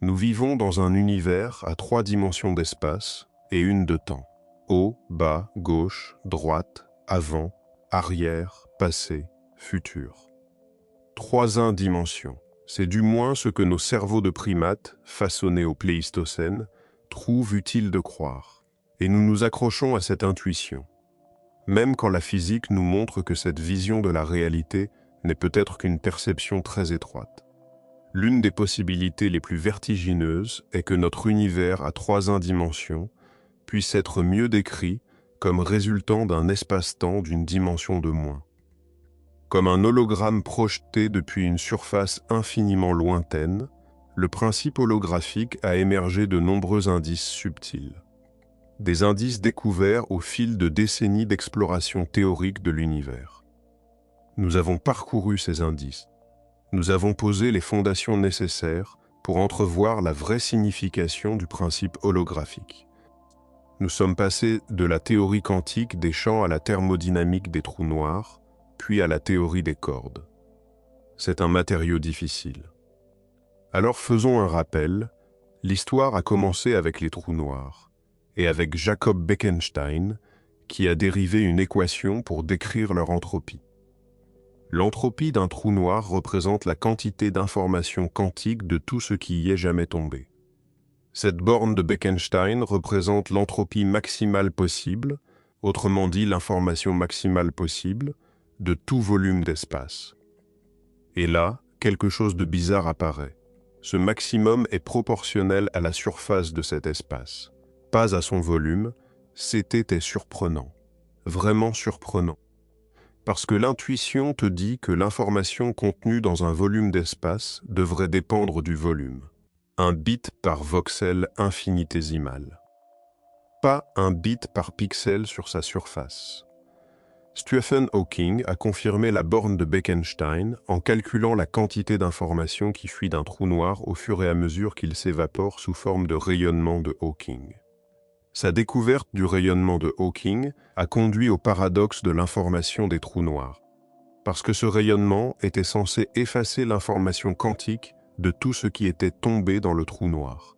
Nous vivons dans un univers à 3 dimensions d'espace et une de temps. Haut, bas, gauche, droite, avant, arrière, passé, futur. 3 dimensions. C'est du moins ce que nos cerveaux de primates, façonnés au Pléistocène, trouvent utile de croire. Et nous nous accrochons à cette intuition. Même quand la physique nous montre que cette vision de la réalité n'est peut-être qu'une perception très étroite. L'une des possibilités les plus vertigineuses est que notre univers à 3 dimensions puisse être mieux décrit comme résultant d'un espace-temps d'une dimension de moins. Comme un hologramme projeté depuis une surface infiniment lointaine, le principe holographique a émergé de nombreux indices subtils. Des indices découverts au fil de décennies d'exploration théorique de l'univers. Nous avons parcouru ces indices. Nous avons posé les fondations nécessaires pour entrevoir la vraie signification du principe holographique. Nous sommes passés de la théorie quantique des champs à la thermodynamique des trous noirs, puis à la théorie des cordes. C'est un matériau difficile. Alors faisons un rappel, l'histoire a commencé avec les trous noirs, et avec Jacob Bekenstein, qui a dérivé une équation pour décrire leur entropie. L'entropie d'un trou noir représente la quantité d'informations quantiques de tout ce qui y est jamais tombé. Cette borne de Bekenstein représente l'entropie maximale possible, autrement dit l'information maximale possible, de tout volume d'espace. Et là, quelque chose de bizarre apparaît. Ce maximum est proportionnel à la surface de cet espace, pas à son volume. C'était surprenant, vraiment surprenant. Parce que l'intuition te dit que l'information contenue dans un volume d'espace devrait dépendre du volume. Un bit par voxel infinitésimal. Pas un bit par pixel sur sa surface. Stephen Hawking a confirmé la borne de Bekenstein en calculant la quantité d'informations qui fuit d'un trou noir au fur et à mesure qu'il s'évapore sous forme de rayonnement de Hawking. Sa découverte du rayonnement de Hawking a conduit au paradoxe de l'information des trous noirs, parce que ce rayonnement était censé effacer l'information quantique de tout ce qui était tombé dans le trou noir.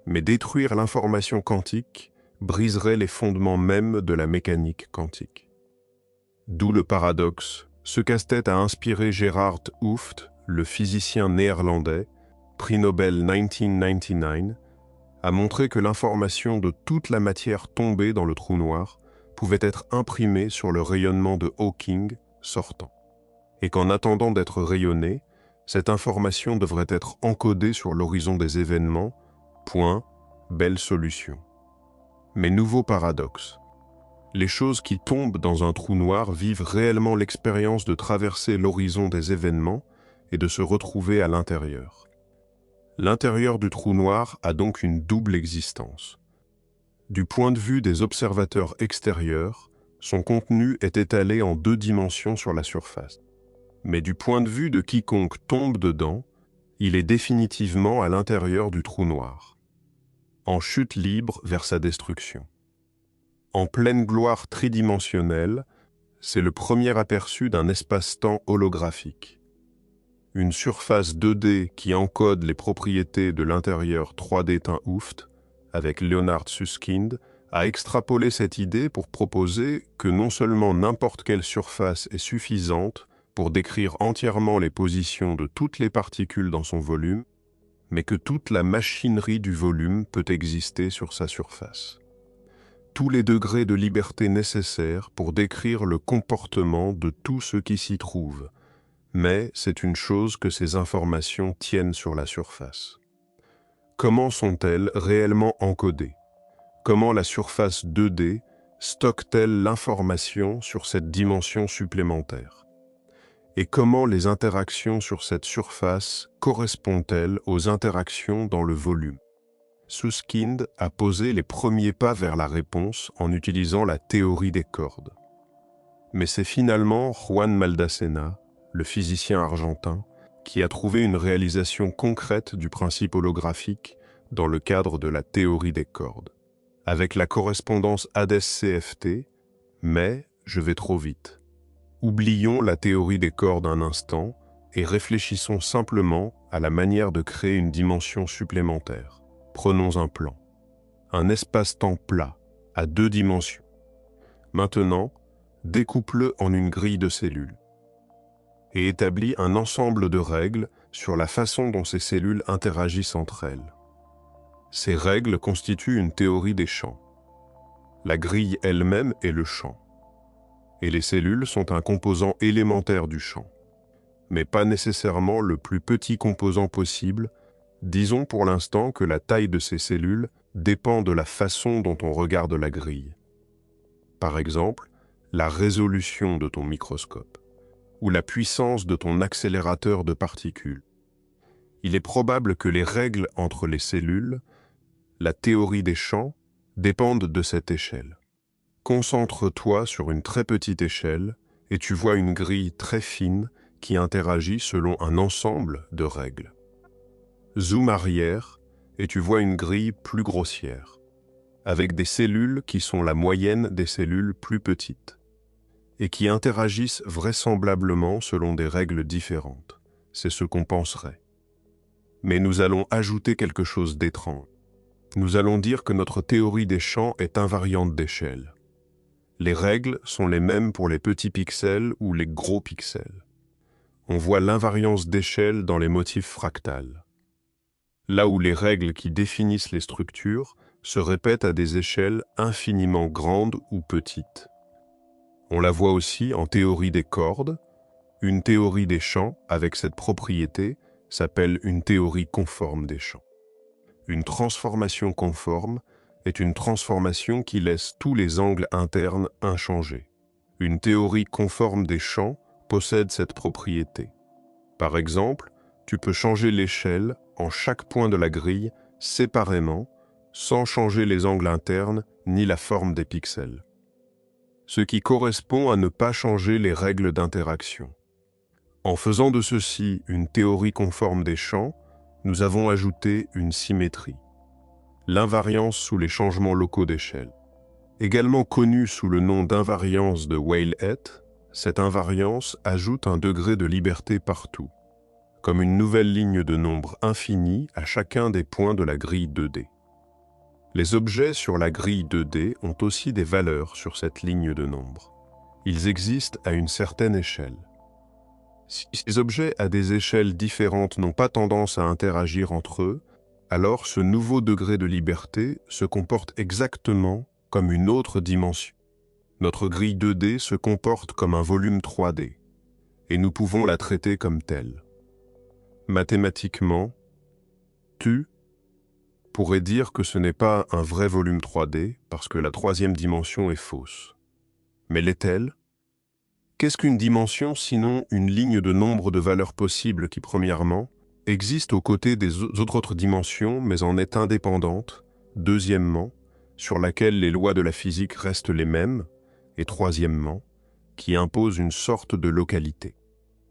Mais détruire l'information quantique briserait les fondements mêmes de la mécanique quantique. D'où le paradoxe. Ce casse-tête a inspiré Gerhard Hooft, le physicien néerlandais, prix Nobel 1999, a montré que l'information de toute la matière tombée dans le trou noir pouvait être imprimée sur le rayonnement de Hawking sortant. Et qu'en attendant d'être rayonnée, cette information devrait être encodée sur l'horizon des événements. Point, belle solution. Mais nouveau paradoxe. Les choses qui tombent dans un trou noir vivent réellement l'expérience de traverser l'horizon des événements et de se retrouver à l'intérieur. L'intérieur du trou noir a donc une double existence. Du point de vue des observateurs extérieurs, son contenu est étalé en 2 dimensions sur la surface. Mais du point de vue de quiconque tombe dedans, il est définitivement à l'intérieur du trou noir, en chute libre vers sa destruction. En pleine gloire tridimensionnelle, c'est le premier aperçu d'un espace-temps holographique. Une surface 2D qui encode les propriétés de l'intérieur 3D teint Hooft, avec Leonard Susskind, a extrapolé cette idée pour proposer que non seulement n'importe quelle surface est suffisante pour décrire entièrement les positions de toutes les particules dans son volume, mais que toute la machinerie du volume peut exister sur sa surface. Tous les degrés de liberté nécessaires pour décrire le comportement de tout ce qui s'y trouve, mais c'est une chose que ces informations tiennent sur la surface. Comment sont-elles réellement encodées? Comment la surface 2D stocke-t-elle l'information sur cette dimension supplémentaire? Et comment les interactions sur cette surface correspondent-elles aux interactions dans le volume? Susskind a posé les premiers pas vers la réponse en utilisant la théorie des cordes. Mais c'est finalement Juan Maldacena, le physicien argentin, qui a trouvé une réalisation concrète du principe holographique dans le cadre de la théorie des cordes. Avec la correspondance Hades-CFT, mais je vais trop vite. Oublions la théorie des cordes un instant et réfléchissons simplement à la manière de créer une dimension supplémentaire. Prenons un plan. Un espace-temps plat, à 2 dimensions. Maintenant, découpe-le en une grille de cellules et établis un ensemble de règles sur la façon dont ces cellules interagissent entre elles. Ces règles constituent une théorie des champs. La grille elle-même est le champ, et les cellules sont un composant élémentaire du champ, mais pas nécessairement le plus petit composant possible. Disons pour l'instant que la taille de ces cellules dépend de la façon dont on regarde la grille. Par exemple, la résolution de ton microscope ou la puissance de ton accélérateur de particules. Il est probable que les règles entre les cellules, la théorie des champs, dépendent de cette échelle. Concentre-toi sur une très petite échelle et tu vois une grille très fine qui interagit selon un ensemble de règles. Zoom arrière et tu vois une grille plus grossière, avec des cellules qui sont la moyenne des cellules plus petites et qui interagissent vraisemblablement selon des règles différentes. C'est ce qu'on penserait. Mais nous allons ajouter quelque chose d'étrange. Nous allons dire que notre théorie des champs est invariante d'échelle. Les règles sont les mêmes pour les petits pixels ou les gros pixels. On voit l'invariance d'échelle dans les motifs fractales, là où les règles qui définissent les structures se répètent à des échelles infiniment grandes ou petites. On la voit aussi en théorie des cordes. Une théorie des champs avec cette propriété s'appelle une théorie conforme des champs. Une transformation conforme est une transformation qui laisse tous les angles internes inchangés. Une théorie conforme des champs possède cette propriété. Par exemple, tu peux changer l'échelle en chaque point de la grille séparément, sans changer les angles internes ni la forme des pixels. Ce qui correspond à ne pas changer les règles d'interaction. En faisant de ceci une théorie conforme des champs, nous avons ajouté une symétrie. L'invariance sous les changements locaux d'échelle. Également connue sous le nom d'invariance de Weyl-Heth, cette invariance ajoute un degré de liberté partout, comme une nouvelle ligne de nombre infini à chacun des points de la grille 2D. Les objets sur la grille 2D ont aussi des valeurs sur cette ligne de nombre. Ils existent à une certaine échelle. Si ces objets à des échelles différentes n'ont pas tendance à interagir entre eux, alors ce nouveau degré de liberté se comporte exactement comme une autre dimension. Notre grille 2D se comporte comme un volume 3D, et nous pouvons la traiter comme telle. Mathématiquement, tu pourrais dire que ce n'est pas un vrai volume 3D parce que la troisième dimension est fausse. Mais l'est-elle ? Qu'est-ce qu'une dimension sinon une ligne de nombre de valeurs possibles qui, premièrement, existe aux côtés des autres dimensions mais en est indépendante, deuxièmement, sur laquelle les lois de la physique restent les mêmes, et troisièmement, qui impose une sorte de localité.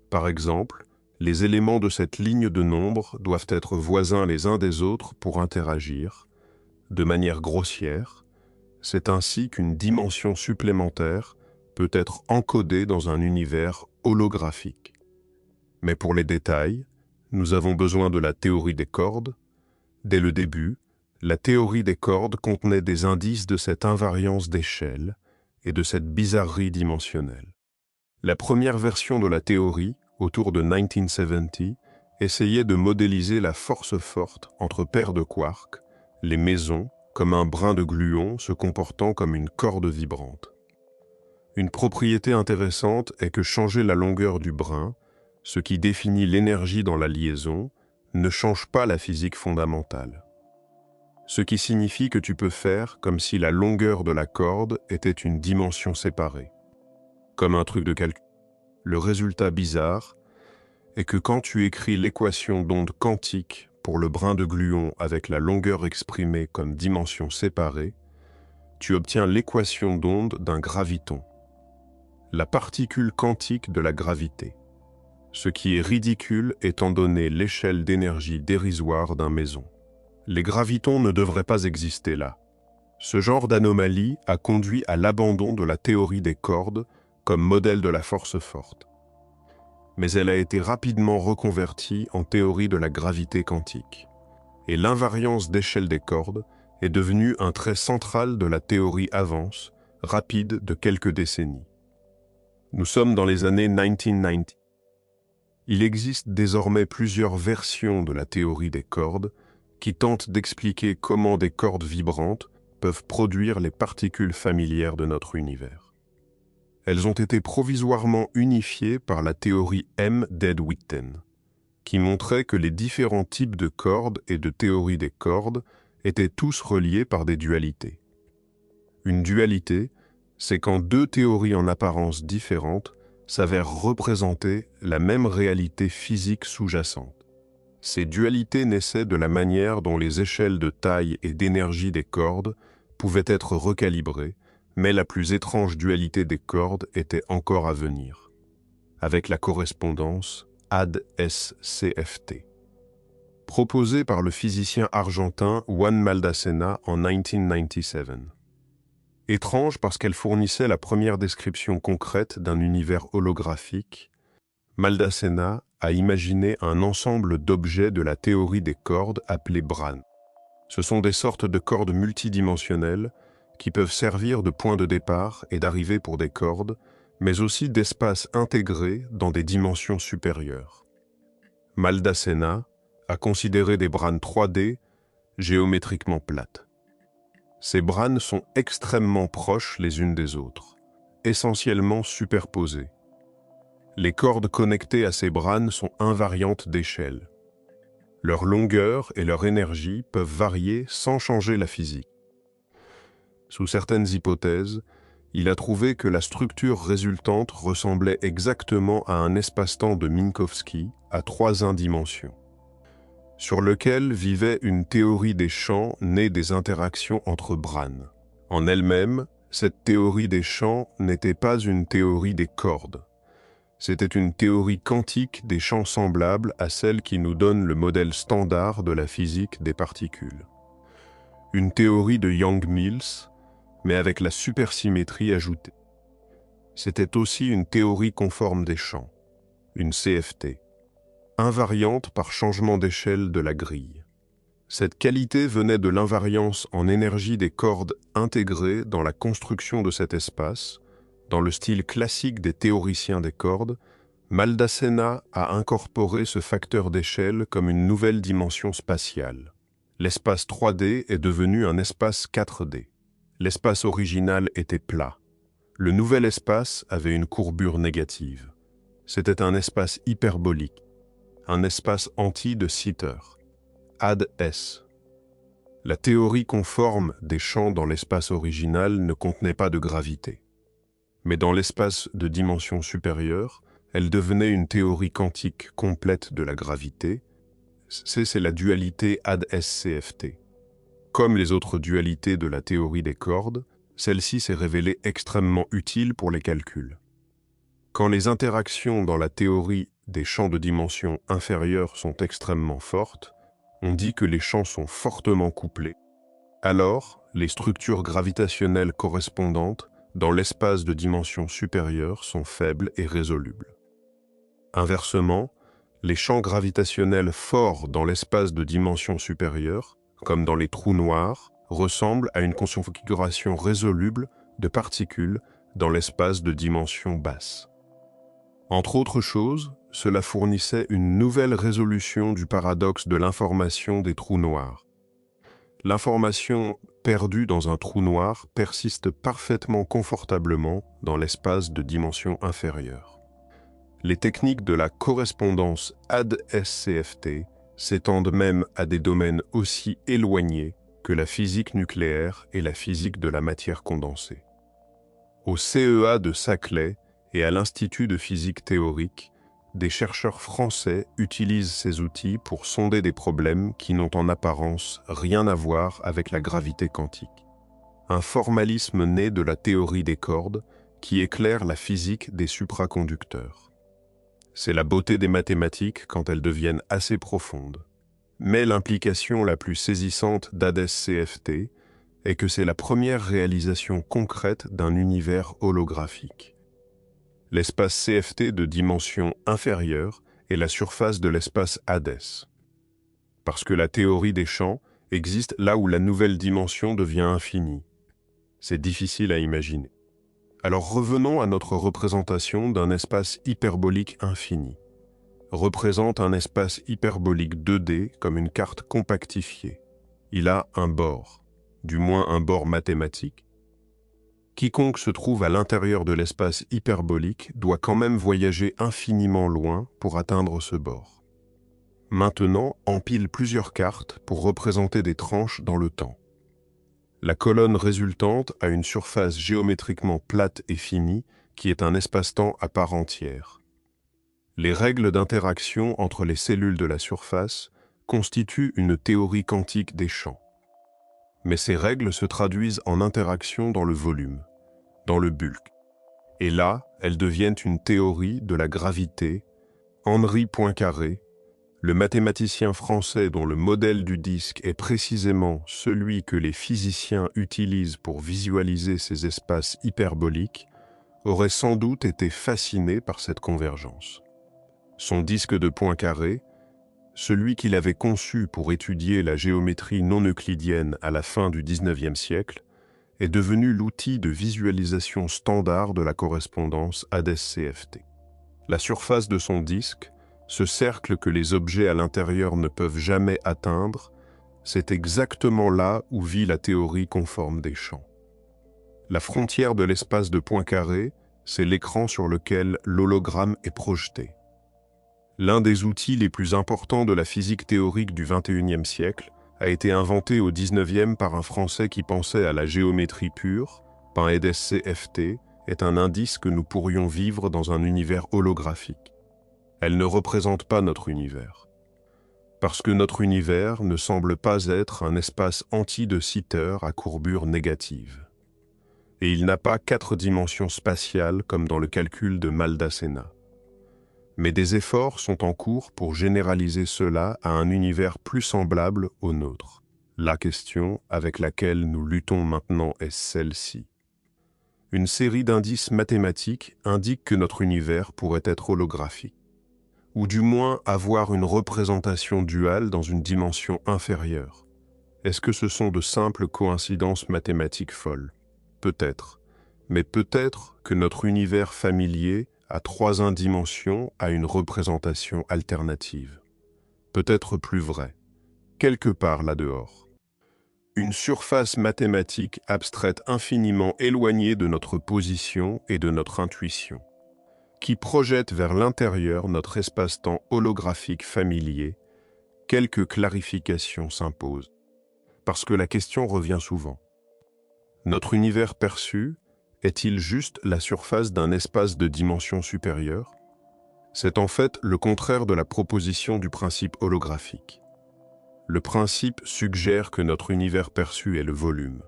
Par exemple, les éléments de cette ligne de nombre doivent être voisins les uns des autres pour interagir. De manière grossière, c'est ainsi qu'une dimension supplémentaire peut être encodée dans un univers holographique. Mais pour les détails, nous avons besoin de la théorie des cordes. Dès le début, la théorie des cordes contenait des indices de cette invariance d'échelle et de cette bizarrerie dimensionnelle. La première version de la théorie, autour de 1970, essayait de modéliser la force forte entre paires de quarks, les mésons, comme un brin de gluon se comportant comme une corde vibrante. Une propriété intéressante est que changer la longueur du brin, ce qui définit l'énergie dans la liaison, ne change pas la physique fondamentale. Ce qui signifie que tu peux faire comme si la longueur de la corde était une dimension séparée. Comme un truc de calcul. Le résultat bizarre est que quand tu écris l'équation d'onde quantique pour le brin de gluon avec la longueur exprimée comme dimension séparée, tu obtiens l'équation d'onde d'un graviton, la particule quantique de la gravité, ce qui est ridicule étant donné l'échelle d'énergie dérisoire d'un méson. Les gravitons ne devraient pas exister là. Ce genre d'anomalie a conduit à l'abandon de la théorie des cordes comme modèle de la force forte. mais elle a été rapidement reconvertie en théorie de la gravité quantique. Et l'invariance d'échelle des cordes est devenue un trait central de la théorie avance, rapide de quelques décennies. Nous sommes dans les années 1990. Il existe désormais plusieurs versions de la théorie des cordes qui tentent d'expliquer comment des cordes vibrantes peuvent produire les particules familières de notre univers. Elles ont été provisoirement unifiées par la théorie M. Dead-Witten, qui montrait que les différents types de cordes et de théorie des cordes étaient tous reliés par des dualités. Une dualité, c'est quand deux théories en apparence différentes s'avèrent représenter la même réalité physique sous-jacente. Ces dualités naissaient de la manière dont les échelles de taille et d'énergie des cordes pouvaient être recalibrées, mais la plus étrange dualité des cordes était encore à venir, avec la correspondance ADS-CFT. Proposée par le physicien argentin Juan Maldacena en 1997. Étrange parce qu'elle fournissait la première description concrète d'un univers holographique, Maldacena a imaginé un ensemble d'objets de la théorie des cordes appelés brane. Ce sont des sortes de cordes multidimensionnelles qui peuvent servir de point de départ et d'arrivée pour des cordes, mais aussi d'espaces intégrés dans des dimensions supérieures. Maldacena a considéré des branes 3D géométriquement plates. Ces branes sont extrêmement proches les unes des autres, essentiellement superposées. Les cordes connectées à ces branes sont invariantes d'échelle. Leur longueur et leur énergie peuvent varier sans changer la physique. Sous certaines hypothèses, il a trouvé que la structure résultante ressemblait exactement à un espace-temps de Minkowski à 3 dimensions, sur lequel vivait une théorie des champs née des interactions entre branes. En elle-même, cette théorie des champs n'était pas une théorie des cordes. C'était une théorie quantique des champs semblables à celle qui nous donne le modèle standard de la physique des particules. Une théorie de Yang-Mills, mais avec la supersymétrie ajoutée. C'était aussi une théorie conforme des champs, une CFT, invariante par changement d'échelle de la grille. Cette qualité venait de l'invariance en énergie des cordes intégrées dans la construction de cet espace. Dans le style classique des théoriciens des cordes, Maldacena a incorporé ce facteur d'échelle comme une nouvelle dimension spatiale. L'espace 3D est devenu un espace 4D. L'espace original était plat. Le nouvel espace avait une courbure négative. C'était un espace hyperbolique, un espace anti de Sitter, AD-S. La théorie conforme des champs dans l'espace original ne contenait pas de gravité. Mais dans l'espace de dimension supérieure, elle devenait une théorie quantique complète de la gravité. C'est la dualité AD-S-CFT. Comme les autres dualités de la théorie des cordes, celle-ci s'est révélée extrêmement utile pour les calculs. Quand les interactions dans la théorie des champs de dimension inférieure sont extrêmement fortes, on dit que les champs sont fortement couplés. Alors, les structures gravitationnelles correspondantes dans l'espace de dimension supérieure sont faibles et résolubles. Inversement, les champs gravitationnels forts dans l'espace de dimension supérieure, comme dans les trous noirs, ressemblent à une configuration résoluble de particules dans l'espace de dimension basse. Entre autres choses, cela fournissait une nouvelle résolution du paradoxe de l'information des trous noirs. L'information perdue dans un trou noir persiste parfaitement confortablement dans l'espace de dimension inférieure. Les techniques de la correspondance AD-SCFT s'étendent même à des domaines aussi éloignés que la physique nucléaire et la physique de la matière condensée. Au CEA de Saclay et à l'Institut de physique théorique, des chercheurs français utilisent ces outils pour sonder des problèmes qui n'ont en apparence rien à voir avec la gravité quantique. Un formalisme né de la théorie des cordes qui éclaire la physique des supraconducteurs. C'est la beauté des mathématiques quand elles deviennent assez profondes. Mais l'implication la plus saisissante d'ADS-CFT est que c'est la première réalisation concrète d'un univers holographique. l'espace CFT de dimension inférieure est la surface de l'espace Hadès. Parce que la théorie des champs existe là où la nouvelle dimension devient infinie. C'est difficile à imaginer. Alors revenons à notre représentation d'un espace hyperbolique infini. Représente un espace hyperbolique 2D comme une carte compactifiée. Il a un bord, du moins un bord mathématique. Quiconque se trouve à l'intérieur de l'espace hyperbolique doit quand même voyager infiniment loin pour atteindre ce bord. Maintenant, empile plusieurs cartes pour représenter des tranches dans le temps. La colonne résultante a une surface géométriquement plate et finie qui est un espace-temps à part entière. Les règles d'interaction entre les cellules de la surface constituent une théorie quantique des champs. Mais ces règles se traduisent en interaction dans le volume, dans le bulk. Et là, elles deviennent une théorie de la gravité. Henri Poincaré, le mathématicien français dont le modèle du disque est précisément celui que les physiciens utilisent pour visualiser ces espaces hyperboliques, aurait sans doute été fasciné par cette convergence. Son disque de Poincaré, celui qu'il avait conçu pour étudier la géométrie non euclidienne à la fin du XIXe siècle, est devenu l'outil de visualisation standard de la correspondance Hadès-CFT. La surface de son disque, ce cercle que les objets à l'intérieur ne peuvent jamais atteindre, c'est exactement là où vit la théorie conforme des champs. La frontière de l'espace de Poincaré, c'est l'écran sur lequel l'hologramme est projeté. L'un des outils les plus importants de la physique théorique du XXIe siècle a été inventé au XIXe par un Français qui pensait à la géométrie pure. Hadès-CFT est un indice que nous pourrions vivre dans un univers holographique. Elle ne représente pas notre univers. Parce que notre univers ne semble pas être un espace entier de Sitter à courbure négative. Et il n'a pas 4 dimensions spatiales comme dans le calcul de Maldacena. Mais des efforts sont en cours pour généraliser cela à un univers plus semblable au nôtre. La question avec laquelle nous luttons maintenant est celle-ci. Une série d'indices mathématiques indique que notre univers pourrait être holographique, ou du moins avoir une représentation duale dans une dimension inférieure. Est-ce que ce sont de simples coïncidences mathématiques folles? Peut-être, mais peut-être que notre univers familier à 3 dimensions a une représentation alternative. Peut-être plus vrai, quelque part là-dehors. Une surface mathématique abstraite infiniment éloignée de notre position et de notre intuition, qui projette vers l'intérieur notre espace-temps holographique familier. Quelques clarifications s'imposent, parce que la question revient souvent. Notre univers perçu est-il juste la surface d'un espace de dimension supérieure? C'est en fait le contraire de la proposition du principe holographique. Le principe suggère que notre univers perçu est le volume,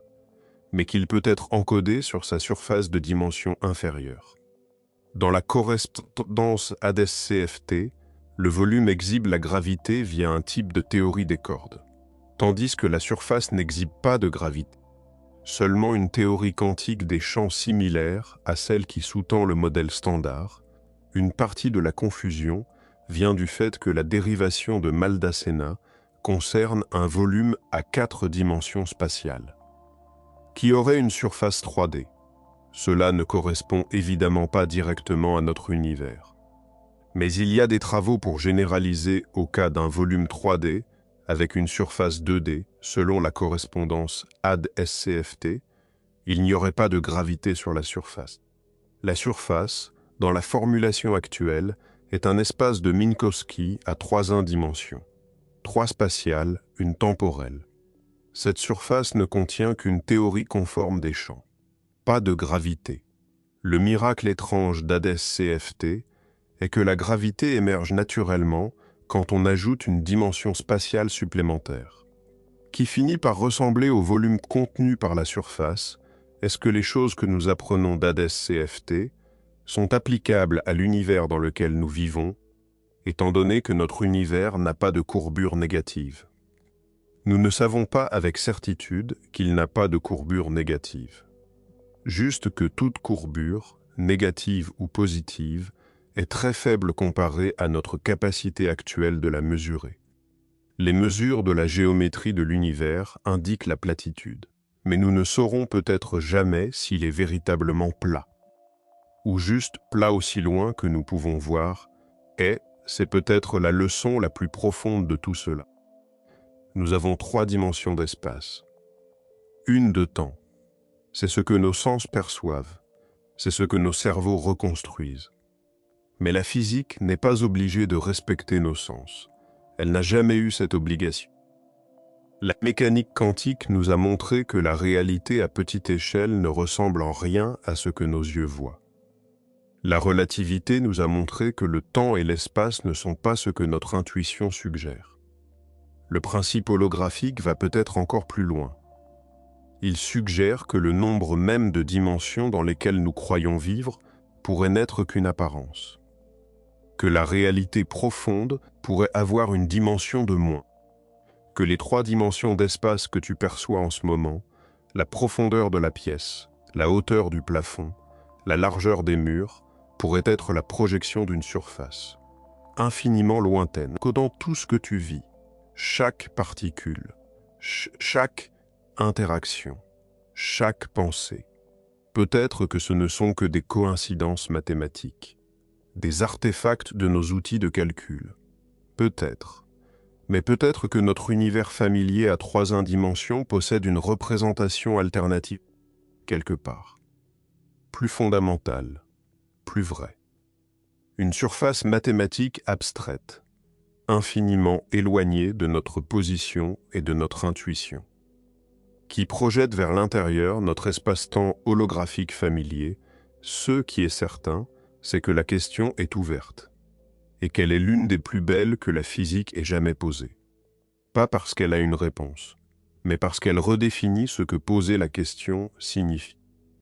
mais qu'il peut être encodé sur sa surface de dimension inférieure. Dans la correspondance Hadès-CFT, le volume exhibe la gravité via un type de théorie des cordes, tandis que la surface n'exhibe pas de gravité. Seulement une théorie quantique des champs similaire à celle qui sous-tend le modèle standard. Une partie de la confusion vient du fait que la dérivation de Maldacena concerne un volume à 4 dimensions spatiales, qui aurait une surface 3D. Cela ne correspond évidemment pas directement à notre univers. Mais il y a des travaux pour généraliser au cas d'un volume 3D avec une surface 2D, selon la correspondance Hadès-CFT, il n'y aurait pas de gravité sur la surface. La surface, dans la formulation actuelle, est un espace de Minkowski à 3 dimensions. 3 spatiales, une temporelle. Cette surface ne contient qu'une théorie conforme des champs. Pas de gravité. Le miracle étrange d'Hadès-CFT est que la gravité émerge naturellement quand on ajoute une dimension spatiale supplémentaire, qui finit par ressembler au volume contenu par la surface. Est-ce que les choses que nous apprenons d'Hadès-CFT sont applicables à l'univers dans lequel nous vivons, étant donné que notre univers n'a pas de courbure négative? Nous ne savons pas avec certitude qu'il n'a pas de courbure négative. Juste que toute courbure négative ou positive, est très faible comparée à notre capacité actuelle de la mesurer. Les mesures de la géométrie de l'univers indiquent la platitude, mais nous ne saurons peut-être jamais s'il est véritablement plat. Ou juste plat aussi loin que nous pouvons voir, et c'est peut-être la leçon la plus profonde de tout cela. Nous avons 3 dimensions d'espace. Une de temps. C'est ce que nos sens perçoivent. C'est ce que nos cerveaux reconstruisent. Mais la physique n'est pas obligée de respecter nos sens. Elle n'a jamais eu cette obligation. La mécanique quantique nous a montré que la réalité à petite échelle ne ressemble en rien à ce que nos yeux voient. La relativité nous a montré que le temps et l'espace ne sont pas ce que notre intuition suggère. Le principe holographique va peut-être encore plus loin. Il suggère que le nombre même de dimensions dans lesquelles nous croyons vivre pourrait n'être qu'une apparence. Que la réalité profonde pourrait avoir une dimension de moins. Que les 3 dimensions d'espace que tu perçois en ce moment, la profondeur de la pièce, la hauteur du plafond, la largeur des murs, pourraient être la projection d'une surface, infiniment lointaine, codant tout ce que tu vis, chaque particule, chaque interaction, chaque pensée. Peut-être que ce ne sont que des coïncidences mathématiques, des artefacts de nos outils de calcul. Peut-être. Mais peut-être que notre univers familier à 3 dimensions possède une représentation alternative, quelque part. Plus fondamentale, plus vraie. Une surface mathématique abstraite, infiniment éloignée de notre position et de notre intuition, qui projette vers l'intérieur notre espace-temps holographique familier. Ce qui est certain, c'est que la question est ouverte, et qu'elle est l'une des plus belles que la physique ait jamais posées. Pas parce qu'elle a une réponse, mais parce qu'elle redéfinit ce que poser la question signifie.